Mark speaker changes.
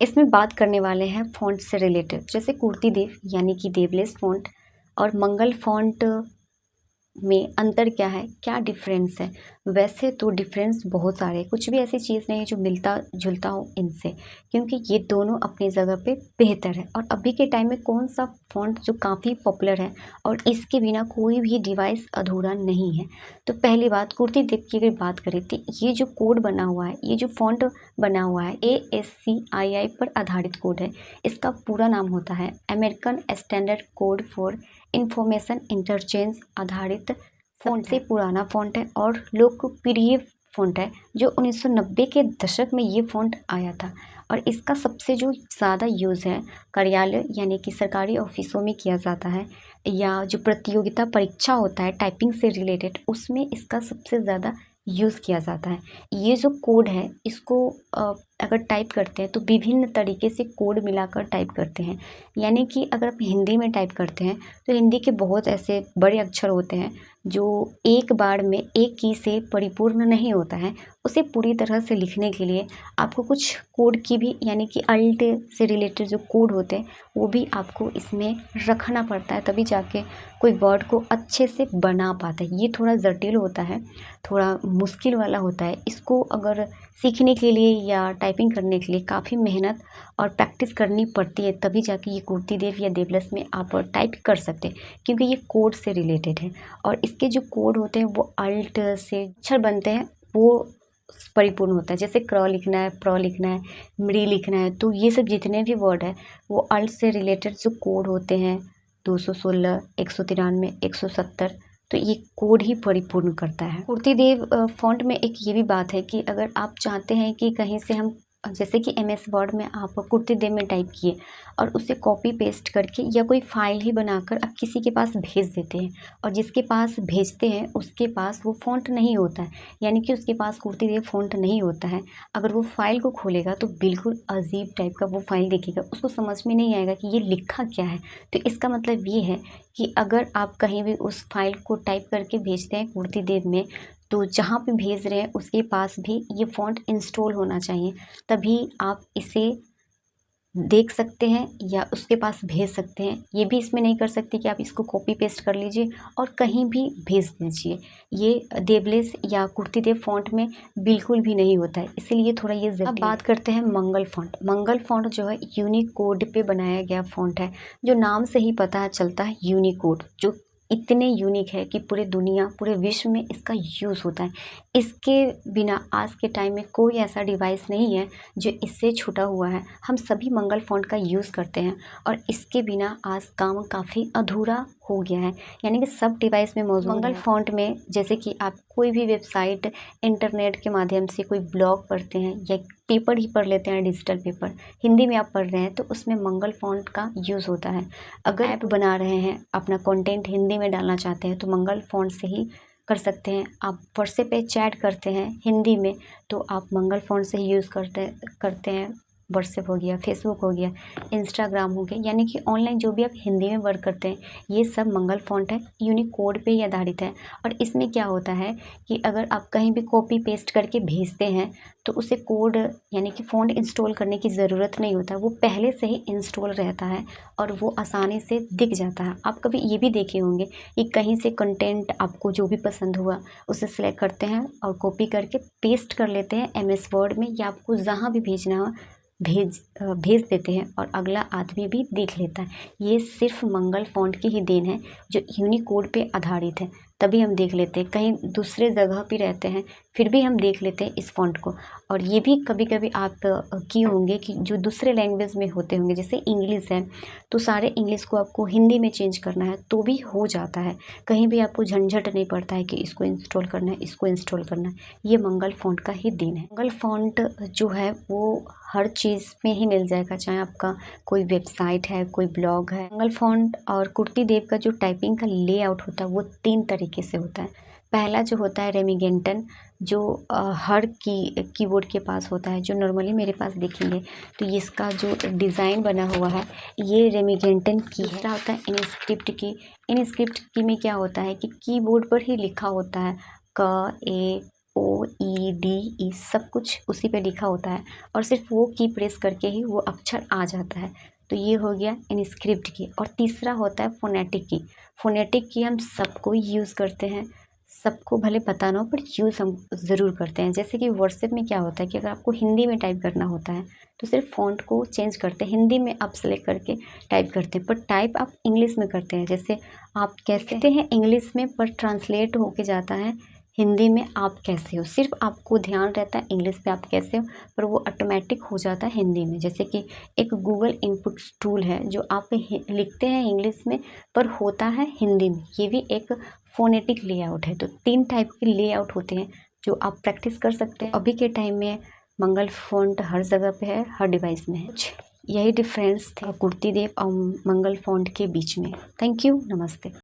Speaker 1: इसमें बात करने वाले हैं फ़ॉन्ट से रिलेटेड, जैसे कुर्ती देव यानी कि देवलेस फ़ॉन्ट और मंगल फ़ॉन्ट में अंतर क्या है, क्या डिफरेंस है। वैसे तो डिफरेंस बहुत सारे हैं, कुछ भी ऐसी चीज़ नहीं है जो मिलता जुलता हो इनसे, क्योंकि ये दोनों अपनी जगह पे बेहतर है। और अभी के टाइम में कौन सा फ़ॉन्ट जो काफ़ी पॉपुलर है और इसके बिना कोई भी डिवाइस अधूरा नहीं है। तो पहली बात कुर्ती देव की अगर बात करें तो ये जो कोड बना हुआ है, ये जो फ़ॉन्ट बना हुआ है ASCII पर आधारित कोड है। इसका पूरा नाम होता है American standard code for information interchange आधारित फ़ॉन्ट से पुराना फ़ॉन्ट है और लोकप्रिय फ़ॉन्ट है, जो 1990 के दशक में ये फ़ॉन्ट आया था। और इसका सबसे जो ज़्यादा यूज़ है कार्यालय यानी कि सरकारी ऑफिसों में किया जाता है, या जो प्रतियोगिता परीक्षा होता है टाइपिंग से रिलेटेड, उसमें इसका सबसे ज़्यादा यूज़ किया जाता है। ये जो कोड है इसको अगर टाइप करते हैं तो विभिन्न तरीके से कोड मिलाकर टाइप करते हैं। यानी कि अगर आप हिंदी में टाइप करते हैं तो हिंदी के बहुत ऐसे बड़े अक्षर होते हैं जो एक बार में एक की से परिपूर्ण नहीं होता है। उसे पूरी तरह से लिखने के लिए आपको कुछ कोड की भी, यानी कि अल्ट से रिलेटेड जो कोड होते हैं वो भी आपको इसमें रखना पड़ता है, तभी जाके कोई वर्ड को अच्छे से बना पाता है। ये थोड़ा जटिल होता है, थोड़ा मुश्किल वाला होता है। इसको अगर सीखने के लिए या टाइपिंग करने के लिए काफ़ी मेहनत और प्रैक्टिस करनी पड़ती है, तभी जाके ये कुर्ती देव या देवलस में आप टाइप कर सकते हैं, क्योंकि ये कोड से रिलेटेड है। और इसके जो कोड होते हैं वो अल्ट से अक्षर बनते हैं, वो परिपूर्ण होता है। जैसे क्र लिखना है, प्र लिखना है, मृ लिखना है, तो ये सब जितने भी वर्ड है वो अल्ट से रिलेटेड जो कोड होते हैं 216, 193, 170, तो ये कोड ही परिपूर्ण करता है। कुर्ती देव फ़ॉन्ट में एक ये भी बात है कि अगर आप चाहते हैं कि कहीं से हम, जैसे कि MS वर्ड में आप कुर्ती देव में टाइप किए और उसे कॉपी पेस्ट करके या कोई फाइल ही बनाकर आप किसी के पास भेज देते हैं, और जिसके पास भेजते हैं उसके पास वो फ़ॉन्ट नहीं होता है, यानी कि उसके पास कुर्ती देव फ़ॉन्ट नहीं होता है। अगर वो फाइल को खोलेगा तो बिल्कुल अजीब टाइप का वो फाइल देखेगा, उसको समझ में नहीं आएगा कि ये लिखा क्या है। तो इसका मतलब ये है कि अगर आप कहीं भी उस फाइल को टाइप करके भेजते हैं कुर्ती देव में, तो जहाँ पे भेज रहे हैं उसके पास भी ये फ़ॉन्ट इंस्टॉल होना चाहिए, तभी आप इसे देख सकते हैं या उसके पास भेज सकते हैं। ये भी इसमें नहीं कर सकते कि आप इसको कॉपी पेस्ट कर लीजिए और कहीं भी भेज दीजिए। ये देवलेस या कुर्ती देव फ़ॉन्ट में बिल्कुल भी नहीं होता है, इसीलिए थोड़ा ये जटिल। अब बात करते हैं मंगल फ़ॉन्ट। मंगल फ़ॉन्ट जो है यूनिकोड पे बनाया गया फ़ॉन्ट है, जो नाम से ही पता चलता है यूनिकोड, जो इतने यूनिक है कि पूरे दुनिया, पूरे विश्व में इसका यूज़ होता है। इसके बिना आज के टाइम में कोई ऐसा डिवाइस नहीं है जो इससे छूटा हुआ है। हम सभी मंगल फ़ॉन्ट का यूज़ करते हैं और इसके बिना आज काम काफ़ी अधूरा हो गया है, यानी कि सब डिवाइस में मौजूद मंगल फ़ॉन्ट में। जैसे कि आप कोई भी वेबसाइट इंटरनेट के माध्यम से कोई ब्लॉग पढ़ते हैं या पेपर ही पढ़ लेते हैं, डिजिटल पेपर हिंदी में आप पढ़ रहे हैं, तो उसमें मंगल फ़ॉन्ट का यूज़ होता है। अगर ऐप बना रहे हैं, अपना कंटेंट हिंदी में डालना चाहते हैं, तो मंगल फ़ॉन्ट से ही कर सकते हैं। आप व्हाट्सएप पे चैट करते हैं हिंदी में, तो आप मंगल फ़ॉन्ट से ही यूज़ करते हैं। व्हाट्सएप हो गया, फेसबुक हो गया, इंस्टाग्राम हो गया, यानी कि ऑनलाइन जो भी आप हिंदी में वर्क करते हैं, ये सब मंगल फ़ॉन्ट है, यूनिकोड पे ही आधारित है। और इसमें क्या होता है कि अगर आप कहीं भी कॉपी पेस्ट करके भेजते हैं तो उसे कोड, यानी कि फ़ॉन्ट इंस्टॉल करने की ज़रूरत नहीं होता, वो पहले से ही इंस्टॉल रहता है और वो आसानी से दिख जाता है। आप कभी ये भी देखे होंगे कि कहीं से कंटेंट आपको जो भी पसंद हुआ उसे सिलेक्ट करते हैं और कॉपी करके पेस्ट कर लेते हैं MS वर्ड में, या आपको जहाँ भी भेजना हो भेज देते हैं और अगला आदमी भी देख लेता है। ये सिर्फ मंगल फ़ॉन्ट की ही देन है, जो यूनिकोड पे आधारित है, तभी हम देख लेते हैं। कहीं दूसरे जगह पे रहते हैं फिर भी हम देख लेते हैं इस फ़ॉन्ट को। और ये भी कभी कभी आप किए होंगे कि जो दूसरे लैंग्वेज में होते होंगे, जैसे इंग्लिश है, तो सारे इंग्लिश को आपको हिंदी में चेंज करना है तो भी हो जाता है। कहीं भी आपको झंझट नहीं पड़ता है कि इसको इंस्टॉल करना है, इसको इंस्टॉल करना है। ये मंगल फ़ॉन्ट का ही देन है। मंगल फ़ॉन्ट जो है वो हर चीज़ में ही मिल जाएगा, चाहे आपका कोई वेबसाइट है, कोई ब्लॉग है। मंगल फ़ॉन्ट और कुर्ती देव का जो टाइपिंग का लेआउट होता है वो 3 तरीके से होता है। पहला जो होता है रेमिगेंटन, जो हर कीबोर्ड के पास होता है, जो नॉर्मली मेरे पास देखेंगे तो ये इसका जो डिज़ाइन बना हुआ है ये रेमिगेंटन की है। दूसरा होता है इनस्क्रिप्ट की। इनस्क्रिप्ट की में क्या होता है कि कीबोर्ड पर ही लिखा होता है क, ए, OEDE सब कुछ उसी पे लिखा होता है और सिर्फ वो की प्रेस करके ही वो अक्षर आ जाता है। तो ये हो गया इनस्क्रिप्ट की। और तीसरा होता है फोनेटिक की। फोनेटिक की हम सबको यूज़ करते हैं, सबको भले पता ना हो पर यूज़ हम ज़रूर करते हैं। जैसे कि व्हाट्सएप में क्या होता है कि अगर आपको हिंदी में टाइप करना होता है तो सिर्फ फ़ॉन्ट को चेंज करते हैं, हिंदी में आप सेलेक्ट करके टाइप करते हैं, पर टाइप आप इंग्लिश में करते हैं। जैसे आप कहते हैं इंग्लिश में पर ट्रांसलेट होके जाता है हिंदी में आप कैसे हो। सिर्फ आपको ध्यान रहता है इंग्लिश पे आप कैसे हो, पर वो ऑटोमेटिक हो जाता है हिंदी में। जैसे कि एक गूगल इनपुट टूल है जो आप लिखते हैं इंग्लिश में पर होता है हिंदी में, ये भी एक फोनेटिक लेआउट है। तो 3 टाइप के लेआउट होते हैं जो आप प्रैक्टिस कर सकते हैं। अभी के टाइम में मंगल फ़ॉन्ट हर जगह पे है, हर डिवाइस में है। कुछ यही डिफरेंस थे कुर्ती देव और मंगल फ़ॉन्ट के बीच में। थैंक यू, नमस्ते।